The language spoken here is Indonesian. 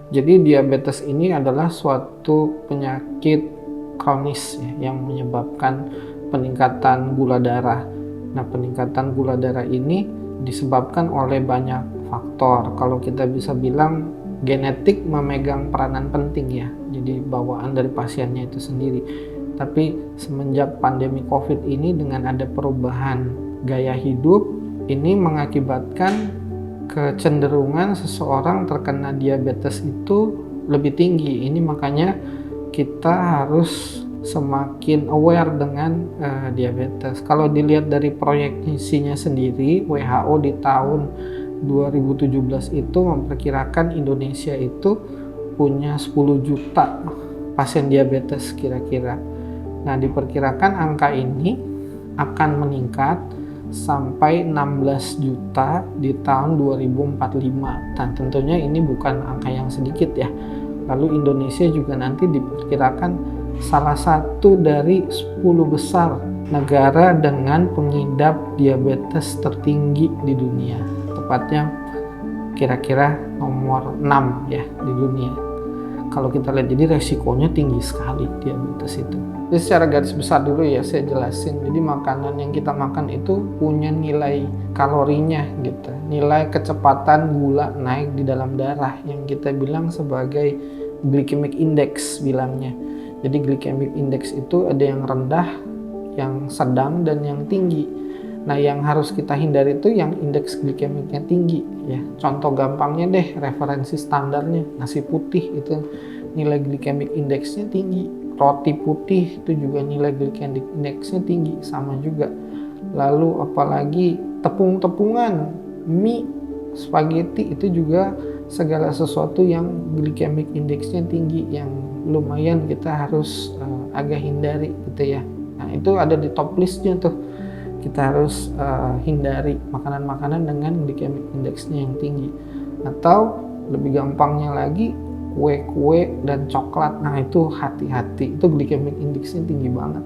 Jadi diabetes ini adalah suatu penyakit kronis ya, yang menyebabkan peningkatan gula darah. Nah, peningkatan gula darah ini disebabkan oleh banyak faktor. Kalau kita bisa bilang genetik memegang peranan penting ya, jadi bawaan dari pasiennya itu sendiri. Tapi semenjak pandemi COVID ini dengan ada perubahan gaya hidup, ini mengakibatkan kecenderungan seseorang terkena diabetes itu lebih tinggi. Ini makanya kita harus semakin aware dengan diabetes. Kalau dilihat dari proyeksinya sendiri, WHO di tahun 2017 itu memperkirakan Indonesia itu punya 10 juta pasien diabetes kira-kira. Nah, diperkirakan angka ini akan meningkat sampai 16 juta di tahun 2045. Dan tentunya ini bukan angka yang sedikit ya. Lalu Indonesia juga nanti diperkirakan salah satu dari 10 besar negara dengan pengidap diabetes tertinggi di dunia. Tepatnya kira-kira nomor 6 ya di dunia. Kalau kita lihat, jadi resikonya tinggi sekali diabetes itu. Jadi secara garis besar dulu ya saya jelasin. Jadi makanan yang kita makan itu punya nilai kalorinya gitu. Nilai kecepatan gula naik di dalam darah yang kita bilang sebagai glycemic index bilangnya. Jadi glycemic index itu ada yang rendah, yang sedang, dan yang tinggi. Nah, yang harus kita hindari itu yang indeks glikemiknya tinggi ya. Contoh gampangnya deh, referensi standarnya nasi putih itu nilai glikemik indeksnya tinggi. Roti putih itu juga nilai glikemik indeksnya tinggi, sama juga. Lalu apalagi tepung-tepungan, mie, spaghetti itu juga segala sesuatu yang glikemik indeksnya tinggi, yang lumayan kita harus agak hindari gitu ya. Nah, itu ada di top listnya tuh. Kita harus hindari makanan-makanan dengan glycemic indeksnya yang tinggi. Atau lebih gampangnya lagi, kue-kue dan coklat. Nah, itu hati-hati, itu glycemic indeksnya tinggi banget.